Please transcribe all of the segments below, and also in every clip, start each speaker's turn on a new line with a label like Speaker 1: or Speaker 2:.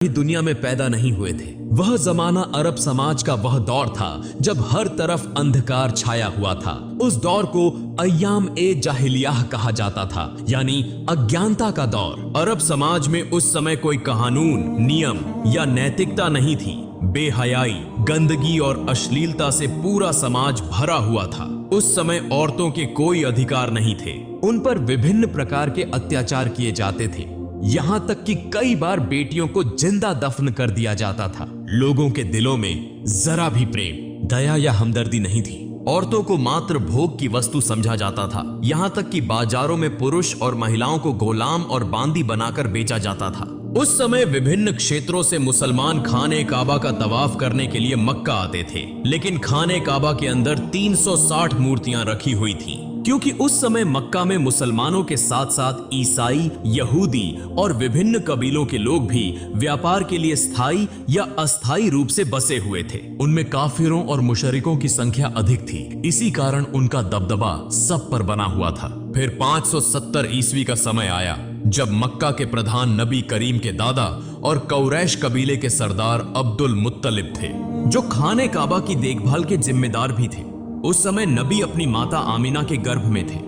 Speaker 1: दुनिया में पैदा नहीं हुए थे। वह जमाना अरब समाज का वह दौर था जब हर तरफ अंधकार छाया हुआ था। उस दौर को अय्याम ए जाहिलियाह कहा जाता था, यानी अज्ञानता का दौर। अरब समाज में उस समय कोई कानून, नियम या नैतिकता नहीं थी। बेहयाई, गंदगी और अश्लीलता से पूरा समाज भरा हुआ था। उस समय औरतों के कोई अधिकार नहीं थे। उन पर विभिन्न प्रकार के अत्याचार किए जाते थे, यहाँ तक कि कई बार बेटियों को जिंदा दफन कर दिया जाता था। लोगों के दिलों में जरा भी प्रेम, दया या हमदर्दी नहीं थी। औरतों को मात्र भोग की वस्तु समझा जाता था। यहाँ तक कि बाजारों में पुरुष और महिलाओं को गुलाम और बांदी बनाकर बेचा जाता था। उस समय विभिन्न क्षेत्रों से मुसलमान खाने काबा का तवाफ करने के लिए मक्का आते थे, लेकिन खाने काबा के अंदर 360 मूर्तियां रखी हुई थीं, क्योंकि उस समय मक्का में मुसलमानों के साथ साथ ईसाई, यहूदी और विभिन्न कबीलों के लोग भी व्यापार के लिए स्थायी या अस्थायी रूप से बसे हुए थे। उनमें काफिरों और मुशरिकों की संख्या अधिक थी। इसी कारण उनका दबदबा सब पर बना हुआ था। फिर 570 ईस्वी का समय आया जब मक्का के प्रधान नबी करीम के दादा और कौरैश कबीले के सरदार अब्दुल मुत्तलिब थे, जो खाने काबा की देखभाल के जिम्मेदार भी थे। उस समय नबी अपनी माता आमिना के गर्भ में थे।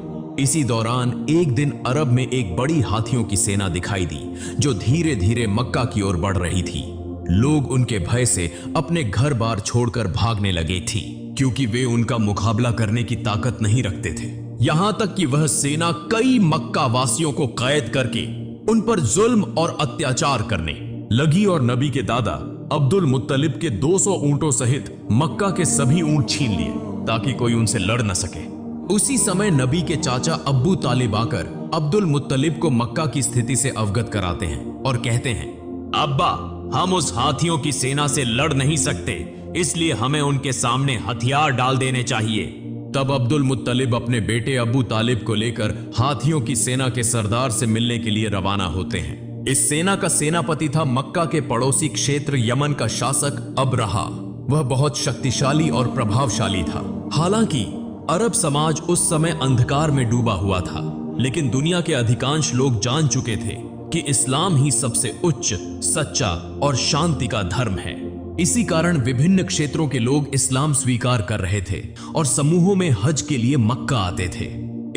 Speaker 1: इसी दौरान एक दिन अरब में एक बड़ी हाथियों की सेना दिखाई दी, जो धीरे धीरे मक्का की ओर बढ़ रही थी। लोग उनके भय से अपने घर बार छोड़कर भागने लगे थी, क्योंकि वे उनका मुकाबला करने की ताकत नहीं रखते थे। यहां तक कि वह सेना कई मक्का वासियों को कैद करके उन पर जुल्म और अत्याचार करने लगी और नबी के दादा अब्दुल मुत्तलिब के 200 ऊंटों सहित मक्का के सभी ऊंट छीन लिए ताकि कोई उनसे लड़ न सके। उसी समय नबी के चाचा अब्बू तालिब आकर अब्दुल मुत्तलिब को मक्का की स्थिति से अवगत कराते हैं और कहते हैं, अब्बा, हम उस हाथियों की सेना से लड़ नहीं सकते, इसलिए हमें उनके सामने हथियार डाल देने चाहिए। तब अब्दुल मुत्तलिब अपने बेटे अबू तालिब को लेकर हाथियों की सेना के सरदार से मिलने के लिए रवाना होते हैं। इस सेना का सेनापति था मक्का के पड़ोसी क्षेत्र यमन का शासक अबरहा। वह बहुत शक्तिशाली और प्रभावशाली था। हालांकि अरब समाज उस समय अंधकार में डूबा हुआ था, लेकिन दुनिया के अधिकांश लोग जान चुके थे कि इस्लाम ही सबसे उच्च, सच्चा और शांति का धर्म है। इसी कारण विभिन्न क्षेत्रों के लोग इस्लाम स्वीकार कर रहे थे और समूहों में हज के लिए मक्का आते थे।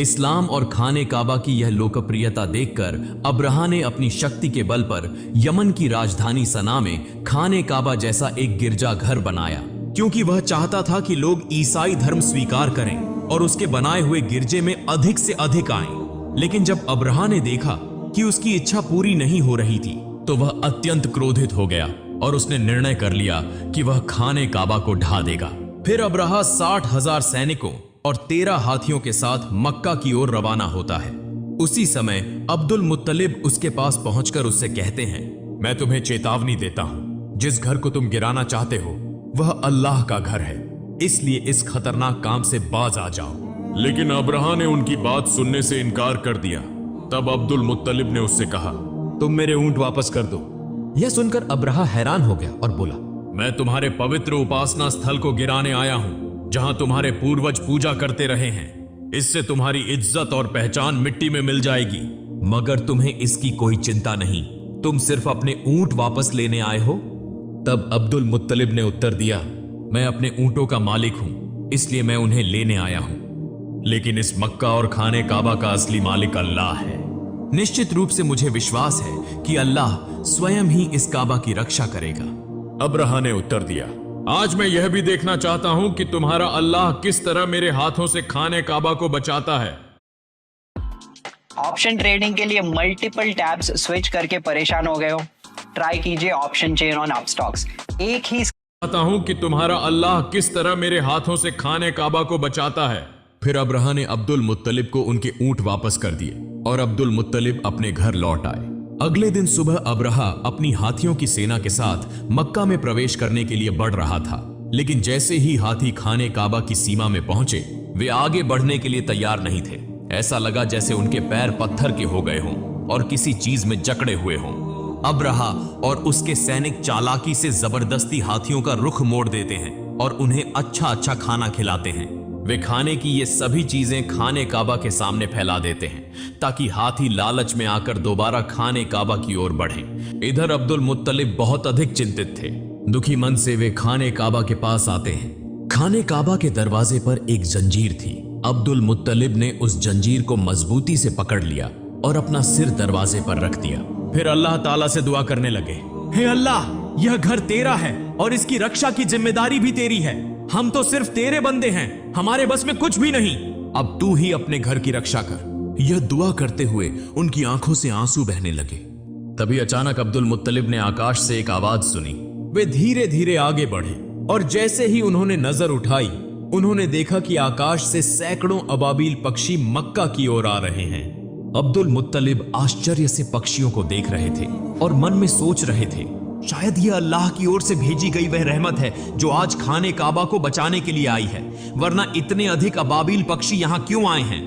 Speaker 1: इस्लाम और खाने काबा की यह लोकप्रियता देखकर अब्रहा ने अपनी शक्ति के बल पर यमन की राजधानी सना में खाने काबा जैसा एक गिरजाघर बनाया, क्योंकि वह चाहता था कि लोग ईसाई धर्म स्वीकार करें और उसके बनाए हुए गिरजे में अधिक से अधिक आएं। लेकिन जब अब्रहा ने देखा कि उसकी इच्छा पूरी नहीं हो रही थी, तो वह अत्यंत क्रोधित हो गया और उसने निर्णय कर लिया कि वह खाने काबा को ढा देगा। फिर अब्रहा 60,000 सैनिकों और 13 हाथियों के साथ मक्का की ओर रवाना होता है। उसी समय अब्दुल मुत्तलिब उसके पास पहुंचकर उससे कहते हैं, मैं तुम्हें चेतावनी देता हूं, जिस घर को तुम गिराना चाहते हो वह अल्लाह का घर है, इसलिए इस खतरनाक काम से बाज आ जाओ। लेकिन अब्रहा ने उनकी बात सुनने से इनकार कर दिया। तब अब्दुल मुत्तलिब ने उससे कहा, तुम मेरे ऊंट वापस कर दो।
Speaker 2: यह सुनकर अब्रहा हैरान हो गया और बोला,
Speaker 1: मैं तुम्हारे पवित्र उपासना स्थल को गिराने आया हूं, जहां तुम्हारे पूर्वज पूजा करते रहे हैं। इससे तुम्हारी इज्जत और पहचान मिट्टी में मिल जाएगी। मगर तुम्हें इसकी कोई चिंता नहीं, तुम सिर्फ अपने ऊंट वापस लेने आए हो। तब अब्दुल मुत्तलिब ने उत्तर दिया, मैं अपने ऊंटों का मालिक हूं, इसलिए मैं उन्हें लेने आया हूं। लेकिन इस मक्का और खाने काबा का असली मालिक अल्लाह है। निश्चित रूप से मुझे विश्वास है कि अल्लाह स्वयं ही इस काबा की रक्षा करेगा।
Speaker 3: अब्रहा ने उत्तर दिया, आज मैं यह भी देखना चाहता हूं कि तुम्हारा अल्लाह किस तरह मेरे हाथों से खाने काबा को बचाता है।
Speaker 4: ऑप्शन ट्रेडिंग के लिए मल्टीपल टैब्स स्विच करके परेशान हो गए हो? ट्राई कीजिए ऑप्शन चेन ऑन अपस्टॉक्स। एक ही
Speaker 3: चाहता हूं कि तुम्हारा अल्लाह किस तरह मेरे हाथों से खाने काबा को बचाता है।
Speaker 1: फिर अब्रहा ने अब्दुल मुत्तलिब को उनके ऊंट वापस कर दिए और अब्दुल मुत्तलिब अपने घर लौट आए। अगले दिन सुबह अब्रहा अपनी हाथियों की सेना के साथ मक्का में प्रवेश करने के लिए बढ़ रहा था, लेकिन जैसे ही हाथी खाने काबा की सीमा में पहुंचे, वे आगे बढ़ने के लिए तैयार नहीं थे। ऐसा लगा जैसे उनके पैर पत्थर के हो गए हों और किसी चीज में जकड़े हुए हों। अब्रहा और उसके सैनिक चालाकी से जबरदस्ती हाथियों का रुख मोड़ देते हैं और उन्हें अच्छा अच्छा खाना खिलाते हैं। वे खाने की ये सभी चीजें खाने काबा के सामने फैला देते हैं ताकि हाथी लालच में आकर दोबारा खाने काबा की ओर बढ़ें। इधर अब्दुल मुत्तलिब बहुत अधिक चिंतित थे। दुखी मन से वे खाने काबा के पास आते हैं। खाने काबा के दरवाजे पर एक जंजीर थी। अब्दुल मुत्तलिब ने उस जंजीर को मजबूती से पकड़ लिया और अपना सिर दरवाजे पर रख दिया। फिर अल्लाह ताला से दुआ करने लगे, हे अल्लाह, यह घर तेरा है और इसकी रक्षा की जिम्मेदारी भी तेरी है। हम तो सिर्फ तेरे बंदे हैं, हमारे बस में कुछ भी नहीं। अब तू ही अपने घर की रक्षा कर। यह दुआ करते हुए उनकी आंखों से आंसू बहने लगे। तभी अचानक अब्दुल मुत्तलिब ने आकाश से एक आवाज सुनी। वे धीरे धीरे आगे बढ़े और जैसे ही उन्होंने नजर उठाई, उन्होंने देखा कि आकाश से सैकड़ों अबाबील पक्षी मक्का की ओर आ रहे हैं। अब्दुल मुत्तलिब आश्चर्य से पक्षियों को देख रहे थे और मन में सोच रहे थे, शायद यह अल्लाह की ओर से भेजी गई वह रहमत है जो आज खाने काबा को बचाने के लिए आई है, वरना इतने अधिक अबाबील पक्षी यहाँ क्यों आए हैं।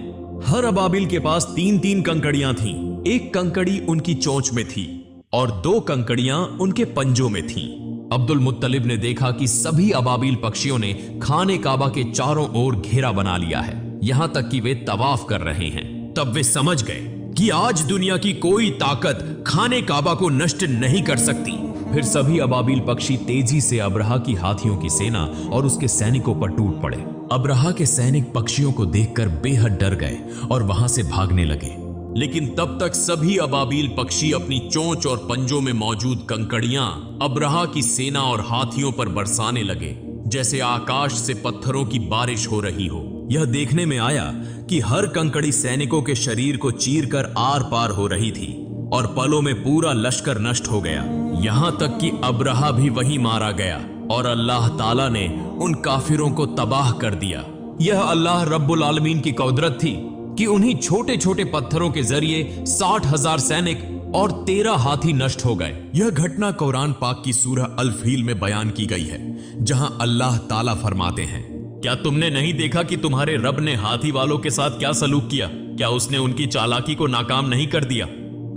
Speaker 1: हर अबाबील के पास 3-3 कंकड़ियां थीं। एक कंकड़ी उनकी चोंच में थी और 2 कंकड़ियां उनके पंजों में थीं। अब्दुल मुत्तलिब ने देखा कि सभी अबाबील पक्षियों ने खाने काबा के चारों ओर घेरा बना लिया है, यहां तक कि वे तवाफ कर रहे हैं। तब वे समझ गए कि आज दुनिया की कोई ताकत खाने काबा को नष्ट नहीं कर सकती। फिर सभी अबाबील पक्षी तेजी से अब्रहा की हाथियों की सेना और उसके सैनिकों पर टूट पड़े। अब्रहा के सैनिक पक्षियों को देखकर बेहद डर गए और वहां से भागने लगे। लेकिन तब तक सभी अबाबील पक्षी अपनी चोंच और पंजों में मौजूद कंकड़ियां अब्रहा की सेना और हाथियों पर बरसाने लगे, जैसे आकाश से पत्थरों की बारिश हो रही हो। यह देखने में आया कि हर कंकड़ी सैनिकों के शरीर को चीरकर आर पार हो रही थी और पलों में पूरा लश्कर नष्ट हो गया। यहां तक कि अब्रहा भी वहीं मारा गया और अल्लाह ताला ने उन काफिरों को तबाह कर दिया। यह अल्लाह रब्बुल आलमीन की कुदरत थी कि उन्हीं छोटे छोटे पत्थरों के जरिए 60,000 सैनिक और 13 हाथी नष्ट हो गए। यह घटना कुरान पाक की सूरह अल फील में बयान की गई है, जहां अल्लाह ताला फरमाते हैं, क्या तुमने नहीं देखा कि तुम्हारे रब ने हाथी वालों के साथ क्या सलूक किया? क्या उसने उनकी चालाकी को नाकाम नहीं कर दिया?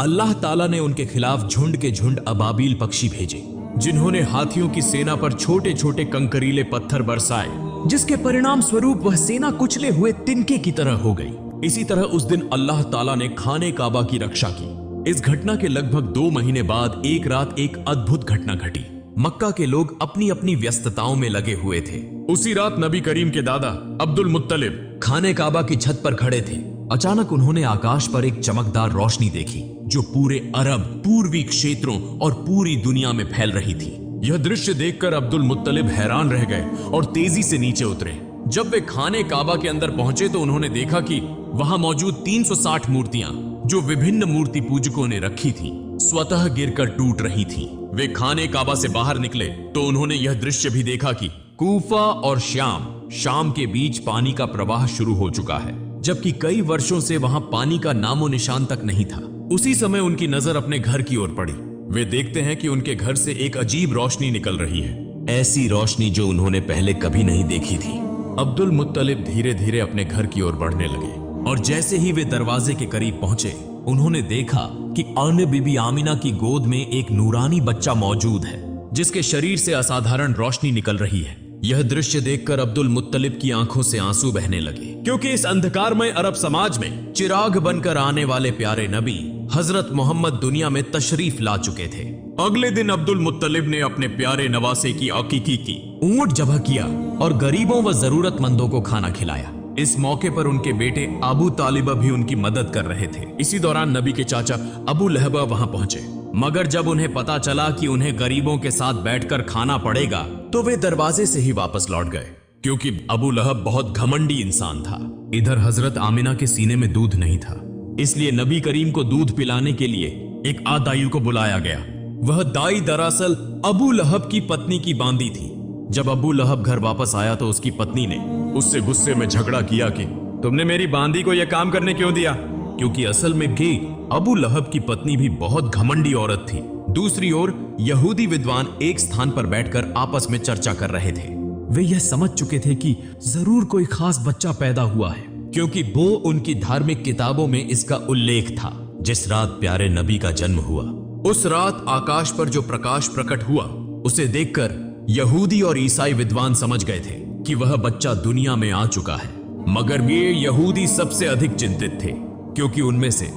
Speaker 1: अल्लाह ताला ने उनके खिलाफ झुंड के झुंड अबाबील पक्षी भेजे, जिन्होंने हाथियों की सेना पर छोटे छोटे कंकरीले पत्थर बरसाए, जिसके परिणाम स्वरूप वह सेना कुचले हुए तिनके की तरह हो गई। इसी तरह उस दिन अल्लाह ताला ने खाने काबा की रक्षा की। इस घटना के लगभग 2 महीने बाद एक रात एक अद्भुत घटना घटी। मक्का के लोग अपनी अपनी व्यस्तताओं में लगे हुए थे।
Speaker 3: उसी रात नबी करीम के दादा अब्दुल मुत्तलिब
Speaker 1: खाने काबा की छत पर खड़े थे। अचानक उन्होंने आकाश पर एक चमकदार रोशनी देखी जो पूरे अरब, पूर्वी क्षेत्रों और पूरी दुनिया में फैल रही थी।
Speaker 3: यह दृश्य देखकर अब्दुल मुत्तलिब हैरान रह गए और तेजी से नीचे उतरे।
Speaker 1: जब वे खाने काबा के अंदर पहुंचे तो उन्होंने देखा कि वहां मौजूद 360 मूर्तियां जो विभिन्न मूर्ति पूजकों ने रखी थी, स्वतः गिरकर टूट रही थीं। वे खाने काबा से बाहर निकले तो उन्होंने यह दृश्य भी देखा कि कूफा और शाम के बीच पानी का प्रवाह शुरू हो चुका है, जबकि कई वर्षों से वहां पानी का नामो निशान तक नहीं था। उसी समय उनकी नजर अपने घर की ओर पड़ी। वे देखते हैं कि उनके घर से एक अजीब रोशनी निकल रही है, ऐसी रोशनी जो उन्होंने पहले कभी नहीं देखी थी। अब्दुल मुत्तलिब धीरे धीरे अपने घर की ओर बढ़ने लगे और जैसे ही वे दरवाजे के करीब पहुंचे, उन्होंने देखा कि अन्य बीबी आमिना की गोद में एक नूरानी बच्चा मौजूद है, जिसके शरीर से असाधारण रोशनी निकल रही है। यह दृश्य देखकर अब्दुल मुत्तलिब की आंखों से आंसू बहने लगे, क्योंकि इस अंधकारमय अरब समाज में चिराग बनकर आने वाले प्यारे नबी हजरत मोहम्मद दुनिया में तशरीफ ला चुके थे।
Speaker 3: अगले दिन अब्दुल मुत्तलिब ने अपने प्यारे नवासे की अकीकी की,
Speaker 1: ऊंट ज़बह किया और गरीबों व जरूरतमंदों को खाना खिलाया। इस मौके पर उनके बेटे अबू तालिबा भी उनकी मदद कर रहे थे। इसी दौरान नबी के चाचा अबू लहब वहां पहुंचे, मगर जब उन्हें पता चला कि उन्हें गरीबों के साथ बैठकर खाना पड़ेगा तो वे दरवाजे से ही वापस लौट गए, क्योंकि अबू लहब बहुत घमंडी इंसान था। इधर हजरत आमिना के सीने में दूध नहीं था, इसलिए नबी करीम को दूध पिलाने के लिए एक आदायु को बुलाया गया। वह दाई दरअसल अबू लहब की पत्नी की बांदी थी। जब अबू लहब घर वापस आया तो उसकी पत्नी ने
Speaker 3: उससे गुस्से में झगड़ा किया कि तुमने मेरी बांदी को यह काम करने क्यों दिया?
Speaker 1: क्योंकि असल में भी अबू लहब की पत्नी भी बहुत घमंडी औरत थी। दूसरी ओर यहूदी विद्वान एक स्थान पर बैठकर आपस में चर्चा कर रहे थे। वे यह समझ चुके थे कि जरूर कोई खास बच्चा पैदा हुआ है, क्योंकि वो उनकी धार्मिक किताबों में इसका उल्लेख था। जिस रात प्यारे नबी का जन्म हुआ, उस रात आकाश पर जो प्रकाश प्रकट हुआ, उसे देखकर यहूदी और ईसाई विद्वान समझ गए थे कि वह बच्चा दुनिया में आ चुका है, मगर ये यहूदी सबसे अधिक चिंतित थे क्योंकि उनमें से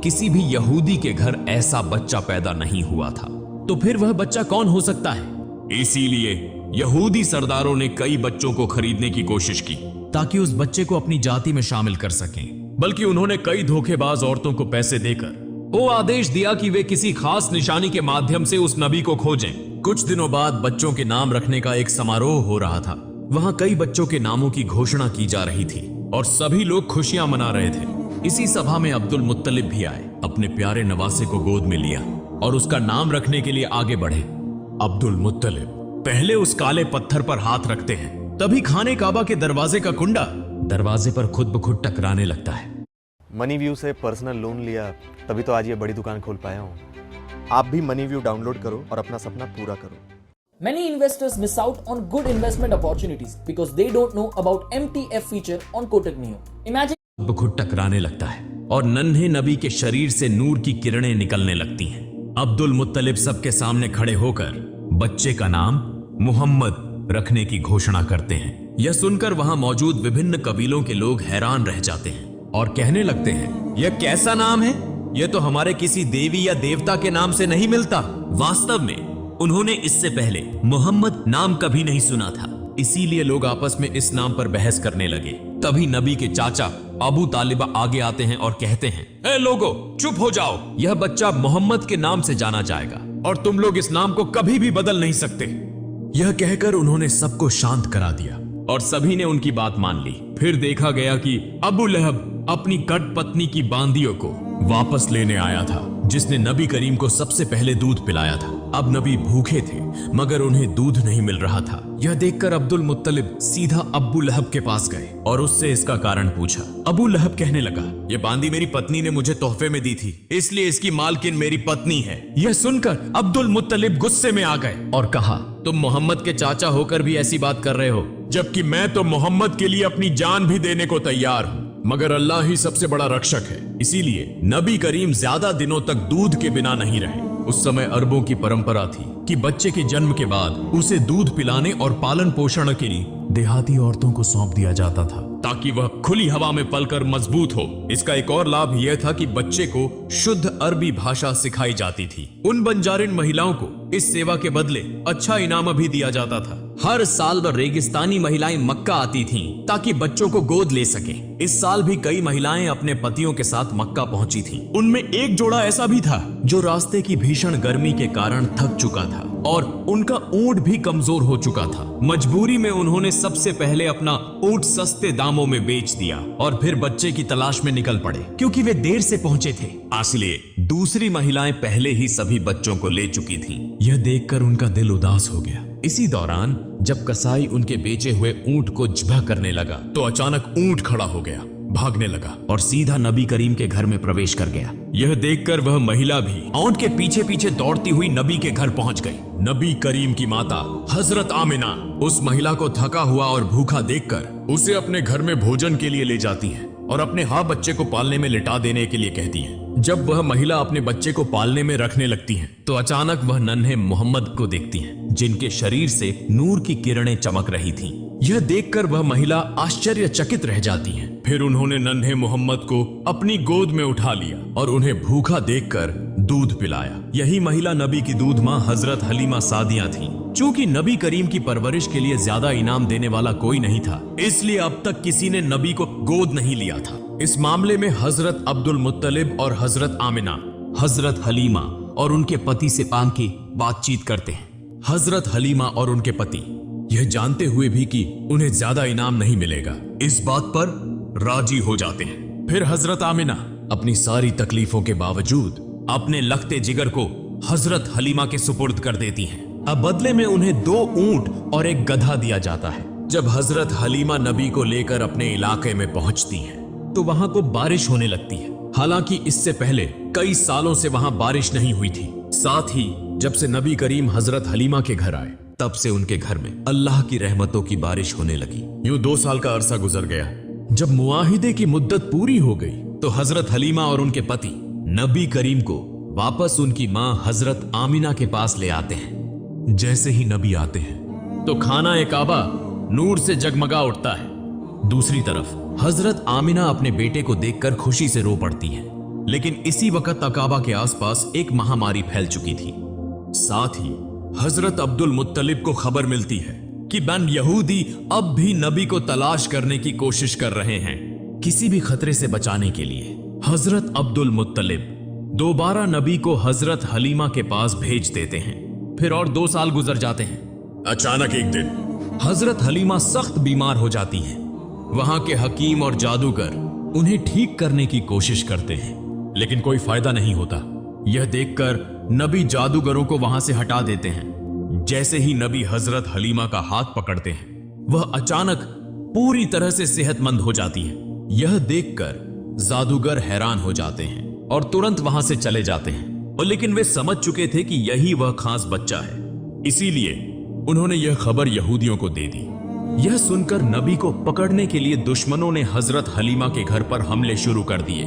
Speaker 1: किसी भी यहूदी के घर ऐसा बच्चा पैदा नहीं हुआ था। तो फिर वह बच्चा कौन हो सकता है? इसीलिए यहूदी सरदारों ने कई बच्चों को खरीदने की कोशिश की ताकि उस बच्चे को अपनी जाति में शामिल कर सकें। बल्कि उन्होंने कई धोखेबाज औरतों को पैसे देकर वो आदेश दिया कि वे किसी खास निशानी के माध्यम से उस नबी को खोजें। कुछ दिनों बाद बच्चों के नाम रखने का एक समारोह हो रहा था। वहां कई बच्चों के नामों की घोषणा की जा रही थी और सभी लोग खुशियां मना रहे थे। इसी सभा में अब्दुल मुत्तलिब भी आए, अपने प्यारे नवासे को गोद में लिया और उसका नाम रखने के लिए आगे बढ़े। अब्दुल मुत्तलिब पहले उस काले पत्थर पर हाथ रखते हैं, तभी खाने काबा के दरवाजे का कुंडा दरवाजे पर खुद ब खुद टकराने लगता है।
Speaker 5: मनी व्यू से पर्सनल लोन लिया, तभी तो आज ये बड़ी दुकान खोल पाया हूँ। आप भी मनी व्यू डाउनलोड करो और अपना सपना पूरा करो।
Speaker 6: Many investors miss out on good investment opportunities because they don't know about MTF feature on Kotak Neo. Imagine
Speaker 1: खुद टकराने लगता है और नन्हे नबी के शरीर से नूर की किरणें निकलने लगती हैं। अब्दुल मुत्तलिब सबके सामने खड़े होकर बच्चे का नाम मोहम्मद रखने की घोषणा करते हैं। यह सुनकर वहां मौजूद विभिन्न कबीलों के लोग हैरान रह जाते हैं और कहने लगते हैं, यह कैसा नाम है? यह तो हमारे किसी देवी या देवता के नाम से नहीं मिलता। वास्तव में उन्होंने इससे पहले मोहम्मद नाम कभी नहीं सुना था, इसीलिए लोग आपस में इस नाम पर बहस करने लगे। तभी नबी के चाचा अबू तालिबा आगे आते हैं और कहते हैं, ए लोगो, चुप हो जाओ, यह बच्चा मोहम्मद के नाम से जाना जाएगा और तुम लोग इस नाम को कभी भी बदल नहीं सकते। यह कहकर उन्होंने सबको शांत करा दिया और सभी ने उनकी बात मान ली। फिर देखा गया कि अबू लहब अपनी कट पत्नी की बांदियों को वापस लेने आया था, जिसने नबी करीम को सबसे पहले दूध पिलाया था। अब नबी भूखे थे मगर उन्हें दूध नहीं मिल रहा था। यह देखकर अब्दुल मुत्तलिब सीधा अब्बू लहब के पास गए और उससे इसका कारण पूछा। अबू लहब कहने लगा, यह बांदी मेरी पत्नी ने मुझे तोहफे में दी थी, इसलिए इसकी मालकिन मेरी पत्नी है। यह सुनकर अब्दुल मुत्तलिब गुस्से में आ गए और कहा, तुम मोहम्मद के चाचा होकर भी ऐसी बात कर रहे हो, जबकि मैं तो मोहम्मद के लिए अपनी जान भी देने को तैयार हूँ, मगर अल्लाह ही सबसे बड़ा रक्षक है। इसीलिए नबी करीम ज्यादा दिनों तक दूध के बिना नहीं रहे। उस समय अरबों की परंपरा थी कि बच्चे के जन्म के बाद उसे दूध पिलाने और पालन पोषण के लिए देहाती औरतों को सौंप दिया जाता था ताकि वह खुली हवा में पलकर मजबूत हो। इसका एक और लाभ यह था कि बच्चे को शुद्ध अरबी भाषा सिखाई जाती थी। उन बंजारिन महिलाओं को इस सेवा के बदले अच्छा इनाम भी दिया जाता था। हर साल रेगिस्तानी महिलाएं मक्का आती थीं ताकि बच्चों को गोद ले सके। इस साल भी कई महिलाएं अपने पतियों के साथ मक्का पहुंची थीं। उनमें एक जोड़ा ऐसा भी था जो रास्ते की भीषण गर्मी के कारण थक चुका था और उनका ऊंट भी कमजोर हो चुका था। मजबूरी में उन्होंने सबसे पहले अपना ऊंट सस्ते दामों में बेच दिया और फिर बच्चे की तलाश में निकल पड़े क्योंकि वे देर से पहुंचे थे। इसलिए दूसरी महिलाएं पहले ही सभी बच्चों को ले चुकी थीं। यह देखकर उनका दिल उदास हो गया। इसी दौरान जब कसाई उनके बेचे हुए ऊंट को ज़िबा करने लगा तो अचानक ऊंट खड़ा हो गया, भागने लगा और सीधा नबी करीम के घर में प्रवेश कर गया। यह देखकर वह महिला भी ऊंट के पीछे पीछे दौड़ती हुई नबी के घर पहुंच गई। नबी करीम की माता हजरत आमिना उस महिला को थका हुआ और भूखा देखकर उसे अपने घर में भोजन के लिए ले जाती है और अपने बच्चे को पालने में लिटा देने के लिए कहती है। जब वह महिला अपने बच्चे को पालने में रखने लगती है तो अचानक वह नन्हे मोहम्मद को देखती है जिनके शरीर से नूर की किरणें चमक रही थीं। यह देखकर वह महिला आश्चर्यचकित रह जाती है। फिर उन्होंने नन्हे मोहम्मद को अपनी गोद में उठा लिया और उन्हें भूखा देखकर दूध पिलाया। यही महिला नबी की दूध मां हजरत हलीमा सादिया थी। चूंकि नबी करीम की परवरिश के लिए ज्यादा इनाम देने वाला कोई नहीं था, इसलिए अब तक किसी ने नबी को गोद नहीं लिया था। इस मामले में हजरत अब्दुल मुत्तलिब और हजरत आमिना हजरत हलीमा और उनके पति से पाम की बातचीत करते हैं। हजरत हलीमा और उनके पति यह जानते हुए भी कि उन्हें ज्यादा इनाम नहीं मिलेगा, इस बात पर राजी हो जाते हैं। फिर हजरत आमिना अपनी सारी तकलीफों के बावजूद अपने लखते जिगर को हजरत हलीमा के सुपुर्द कर देती हैं। अब बदले में उन्हें 2 ऊंट और एक गधा दिया जाता है। जब हजरत हलीमा नबी को लेकर अपने इलाके में पहुंचती हैं, तो वहां को बारिश होने लगती है। हालांकि इससे पहले कई सालों से वहां बारिश नहीं हुई थी। साथ ही जब से नबी करीम हजरत हलीमा के घर आए, तब से उनके घर में अल्लाह की रहमतों की बारिश होने लगी। यूं 2 साल का अरसा गुजर गया। जब मुआहिदे की मुद्दत पूरी हो गई तो हजरत हलीमा और उनके पति नबी करीम को वापस उनकी मां हजरत आमिना के पास ले आते हैं। जैसे ही नबी आते हैं तो खाना काबा नूर से जगमगा उठता है। दूसरी तरफ हजरत आमिना अपने बेटे को देखकर खुशी से रो पड़ती हैं। लेकिन इसी वक्त काबा के आसपास एक महामारी फैल चुकी थी। साथ ही हजरत अब्दुल मुत्तलिब को खबर मिलती है कि बन यहूदी अब भी नबी को तलाश करने की कोशिश कर रहे हैं। किसी भी खतरे से बचाने के लिए हजरत अब्दुल मुत्तलिब दोबारा नबी को हजरत हलीमा के पास भेज देते हैं। फिर और 2 साल गुजर जाते हैं।
Speaker 3: अचानक एक दिन
Speaker 1: हजरत हलीमा सख्त बीमार हो जाती हैं। वहां के हकीम और जादूगर उन्हें ठीक करने की कोशिश करते हैं, लेकिन कोई फायदा नहीं होता। यह देखकर नबी जादूगरों को वहां से हटा देते हैं। जैसे ही नबी हजरत हलीमा का हाथ पकड़ते हैं, वह अचानक पूरी तरह से सेहतमंद हो जाती है। यह देखकर जादूगर हैरान हो जाते हैं और तुरंत वहां से चले जाते हैं। और लेकिन वे समझ चुके थे कि यही वह खास बच्चा है, इसीलिए उन्होंने यह खबर यहूदियों को दे दी। यह सुनकर नबी को पकड़ने के लिए दुश्मनों ने हजरत हलीमा के घर पर हमले शुरू कर दिए।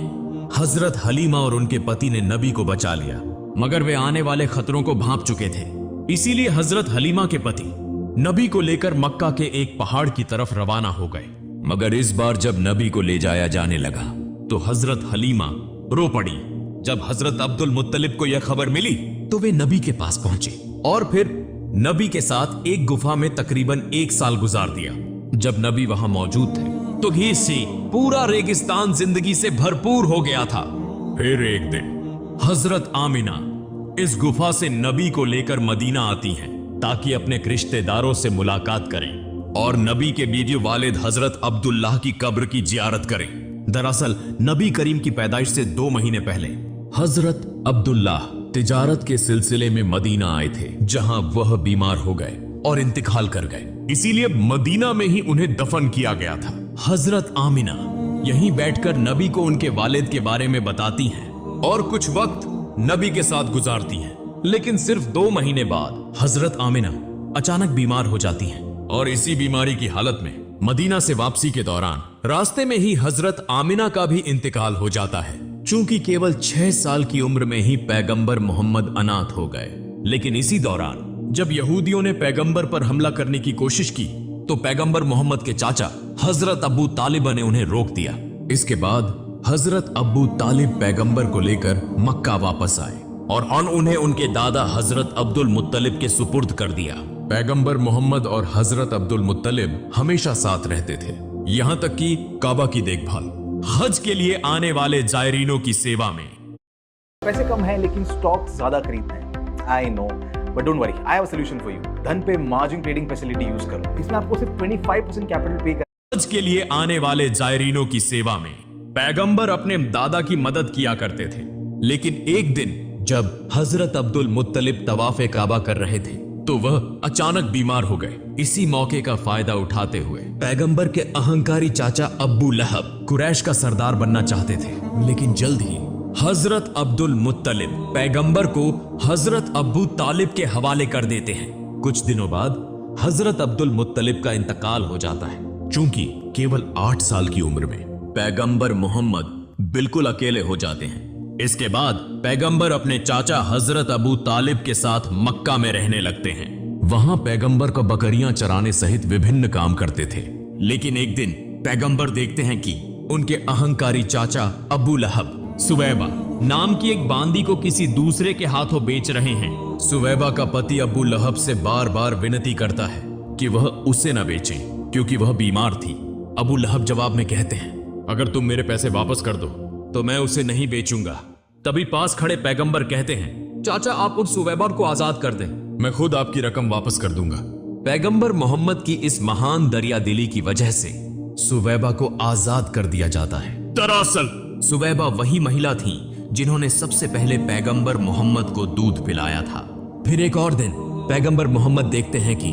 Speaker 1: हजरत हलीमा और उनके पति ने नबी को बचा लिया, मगर वे आने वाले खतरों को भांप चुके थे। इसीलिए हजरत हलीमा के पति नबी को लेकर मक्का के एक पहाड़ की तरफ रवाना हो गए। मगर इस बार जब नबी को ले जाया जाने लगा तो हजरत हलीमा रो पड़ी। जब हजरत अब्दुल मुत्तलिब को यह खबर मिली तो वे नबी के पास पहुंचे और फिर नबी के साथ एक गुफा में तकरीबन 1 साल गुजार दिया। जब नबी वहां मौजूद थे तो घी से पूरा रेगिस्तान जिंदगी से भरपूर हो गया था।
Speaker 3: फिर एक दिन
Speaker 1: हजरत आमिना इस गुफा से नबी को लेकर मदीना आती हैं ताकि अपने रिश्तेदारों से मुलाकात करें और नबी के बीवी वालिद हजरत अब्दुल्लाह की कब्र की जियारत करें। दरअसल नबी करीम की पैदाइश से 2 महीने पहले हजरत अब्दुल्लाह तिजारत के सिलसिले में मदीना आए थे, जहां वह बीमार हो गए और इंतकाल कर गए। इसीलिए मदीना में ही उन्हें दफन किया गया था। हजरत आमिना यहीं बैठकर नबी को उनके वालिद के बारे में बताती हैं और कुछ वक्त नबी के साथ गुजारती हैं। लेकिन सिर्फ 2 महीने बाद हजरत आमिना अचानक बीमार हो जाती हैं और इसी बीमारी की हालत में मदीना से वापसी के दौरान रास्ते में ही हजरत आमिना का भी इंतकाल हो जाता है। चूंकि केवल 6 साल की उम्र में ही पैगंबर मोहम्मद अनाथ हो गए। लेकिन इसी दौरान जब यहूदियों ने पैगंबर पर हमला करने की कोशिश की तो पैगंबर मोहम्मद के चाचा हजरत अबू तालिब ने उन्हें रोक दिया। इसके बाद हजरत अबू तालिब पैगंबर को लेकर मक्का वापस आए और उन्हें उनके दादा हजरत अब्दुल मुत्तलिब के सुपुर्द कर दिया। पैगंबर मोहम्मद और हजरत अब्दुल मुत्तलिब हमेशा साथ रहते थे, यहां तक कि काबा की देखभाल, हज के लिए आने वाले जायरीनों की सेवा में।
Speaker 7: पैसे कम है लेकिन स्टॉक ज्यादा खरीदना है। I know, but don't worry, I have a solution for you. धन पे मार्जिन ट्रेडिंग फैसिलिटी यूज करो। इसमें आपको सिर्फ 25% कैपिटल पे कर।
Speaker 1: हज के लिए आने वाले जायरीनों की सेवा में पैगंबर अपने दादा की मदद किया करते थे। लेकिन एक दिन जब हजरत अब्दुल मुत्तलिब तवाफ़े काबा कर रहे थे तो वह अचानक बीमार हो गए। इसी मौके का फायदा उठाते हुए पैगंबर के अहंकारी चाचा अब्बू लहब कुरैश का सरदार बनना चाहते थे। लेकिन जल्द ही हजरत अब्दुल मुत्तलिब पैगंबर को हजरत अब्बू तालिब के हवाले कर देते हैं। कुछ दिनों बाद हजरत अब्दुल मुत्तलिब का इंतकाल हो जाता है। चूंकि केवल 8 साल की उम्र में पैगंबर मोहम्मद बिल्कुल अकेले हो जाते हैं। इसके बाद पैगंबर अपने चाचा हजरत अबू तालिब के साथ मक्का में रहने लगते हैं। वहां पैगंबर को बकरियां चराने सहित विभिन्न काम करते थे। लेकिन एक दिन पैगंबर देखते हैं कि उनके अहंकारी चाचा अबू लहब सुवैबा नाम की एक बांदी को किसी दूसरे के हाथों बेच रहे हैं। सुवैबा का पति अबू लहब से बार बार विनती करता है कि वह उसे न बेचे क्योंकि वह बीमार थी। अबू लहब जवाब में कहते हैं, अगर तुम मेरे पैसे वापस कर दो तो मैं उसे नहीं बेचूंगा। तभी पास खड़े पैगंबर कहते हैं, चाचा आप उन सुवैबा को आजाद कर दें, मैं खुद आपकी रकम वापस कर दूंगा। पैगंबर मोहम्मद की इस महान दरिया दिली की वजह से सुवैबा को आजाद कर दिया जाता है। दरअसल सुवैबा वही महिला थी जिन्होंने सबसे पहले पैगंबर मोहम्मद को दूध पिलाया था। फिर एक और दिन पैगंबर मोहम्मद देखते हैं कि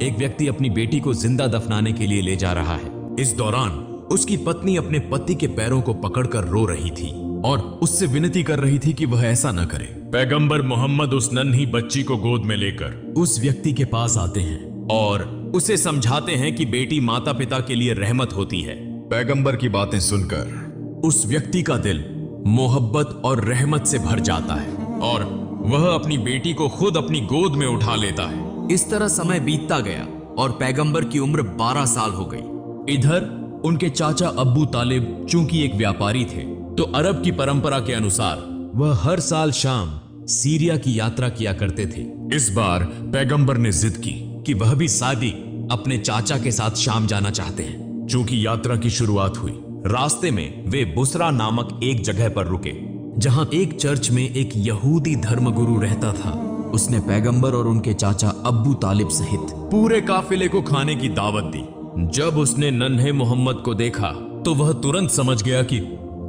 Speaker 1: एक व्यक्ति अपनी बेटी को जिंदा दफनाने के लिए ले जा रहा है। इस दौरान उसकी पत्नी अपने पति के पैरों को पकड़कर रो रही थी और उससे विनती कर रही थी कि वह ऐसा न करे।
Speaker 3: पैगंबर मोहम्मद उस नन्ही बच्ची को गोद में लेकर
Speaker 1: उस व्यक्ति के पास आते हैं और उसे समझाते हैं कि बेटी माता पिता के लिए रहमत होती है।
Speaker 3: पैगंबर की बातें सुनकर
Speaker 1: उस व्यक्ति का दिल मोहब्बत और रहमत से भर जाता है और वह अपनी बेटी को खुद अपनी गोद में उठा लेता है। इस तरह समय बीतता गया और पैगंबर की उम्र 12 साल हो गई। इधर उनके चाचा अब्बू तालिब चूंकि एक व्यापारी थे, तो अरब की परंपरा के अनुसार वह हर साल शाम सीरिया की यात्रा किया करते थे।
Speaker 3: इस बार पैगंबर ने जिद की
Speaker 1: कि वह भी सादी अपने चाचा के साथ शाम जाना चाहते हैं।
Speaker 3: चूंकि यात्रा की शुरुआत हुई,
Speaker 1: रास्ते में वे बुसरा नामक एक जगह पर रुके, जहां एक चर्च में एक यहूदी धर्मगुरु रहता था। उसने पैगंबर और उनके चाचा अब्बू तालिब सहित पूरे काफिले को खाने की दावत दी। जब उसने नन्हे मोहम्मद को देखा तो वह तुरंत समझ गया कि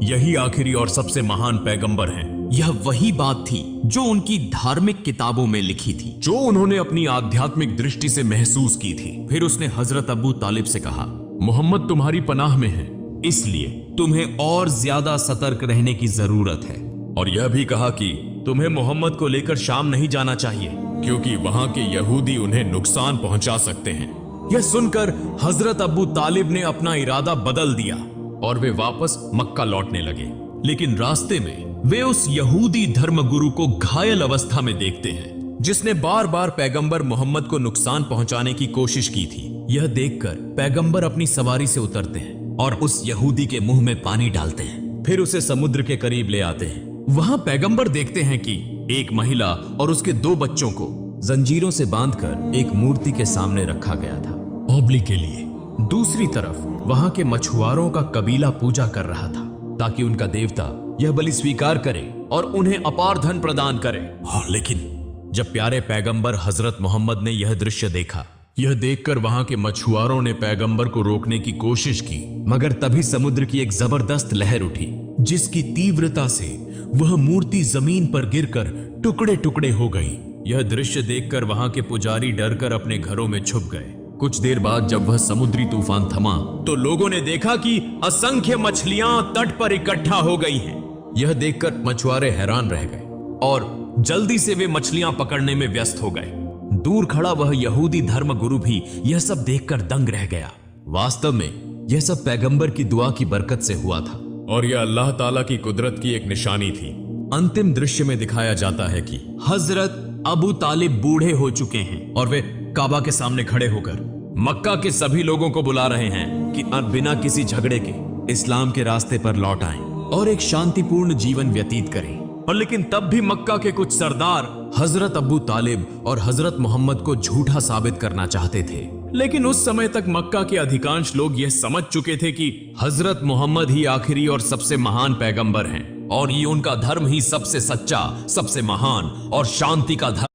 Speaker 1: यही आखिरी और सबसे महान पैगंबर हैं। यह वही बात थी जो उनकी धार्मिक किताबों में लिखी थी,
Speaker 3: जो उन्होंने अपनी आध्यात्मिक दृष्टि से महसूस की थी।
Speaker 1: फिर उसने हजरत अब्बू तालिब से कहा,
Speaker 3: मोहम्मद तुम्हारी पनाह में है,
Speaker 1: इसलिए तुम्हें और ज्यादा सतर्क रहने की जरूरत है।
Speaker 3: और यह भी कहा कि
Speaker 1: तुम्हें मोहम्मद को लेकर शाम नहीं जाना चाहिए,
Speaker 3: क्योंकि वहां के यहूदी उन्हें नुकसान पहुंचा सकते हैं।
Speaker 1: यह सुनकर हजरत अब्बू तालिब ने अपना इरादा बदल दिया और वे वापस मक्का लौटने लगे। लेकिन रास्ते में वे उस यहूदी धर्मगुरु को घायल अवस्था में देखते हैं, जिसने बार बार पैगंबर मोहम्मद को नुकसान पहुंचाने की कोशिश की थी। यह देखकर पैगंबर अपनी सवारी से उतरते हैं और उस यहूदी के मुंह में पानी डालते हैं, फिर उसे समुद्र के करीब ले आते हैं। वहां पैगंबर देखते हैं कि एक महिला और उसके 2 बच्चों को जंजीरों से बांधकर एक मूर्ति के सामने रखा गया था, ओबली के लिए। दूसरी तरफ वहां के मछुआरों का कबीला पूजा कर रहा था, ताकि उनका देवता यह बलि स्वीकार करे और उन्हें अपार धन प्रदान करे। हाँ, लेकिन जब प्यारे पैगंबर हजरत मोहम्मद ने यह दृश्य देखा,
Speaker 3: यह देखकर वहां के मछुआरों ने पैगंबर को रोकने की कोशिश की,
Speaker 1: मगर तभी समुद्र की एक जबरदस्त लहर उठी, जिसकी तीव्रता से वह मूर्ति जमीन पर गिरकर टुकड़े टुकड़े हो गई। यह दृश्य देखकर वहां के पुजारी डरकर अपने घरों में छुप गए। कुछ देर बाद जब वह समुद्री तूफान थमा, तो लोगों ने देखा कि असंख्य मछलियां तट पर इकट्ठा हो गई हैं। यह देखकर मछुआरे हैरान रह गए और जल्दी से वे मछलियां पकड़ने में व्यस्त हो गए। दूर खड़ा वह यहूदी धर्मगुरु भी यह सब देखकर दंग रह गया। वास्तव में यह सब पैगंबर की दुआ की बरकत से हुआ था
Speaker 3: और यह अल्लाह ताला की कुदरत की एक निशानी थी।
Speaker 1: अंतिम दृश्य में दिखाया जाता है कि हजरत अबू तालिब बूढ़े हो चुके हैं और वे काबा के सामने खड़े होकर मक्का के सभी लोगों को बुला रहे हैं कि अब बिना किसी झगड़े के इस्लाम के रास्ते पर लौट आएं और एक शांतिपूर्ण जीवन व्यतीत करें। और लेकिन तब भी मक्का के कुछ सरदार हजरत अब्बू तालिब और हजरत मोहम्मद को झूठा साबित करना चाहते थे। लेकिन उस समय तक मक्का के अधिकांश लोग यह समझ चुके थे कि हजरत मोहम्मद ही आखिरी और सबसे महान पैगंबर हैं और ये उनका धर्म ही सबसे सच्चा, सबसे महान और शांति का धर्म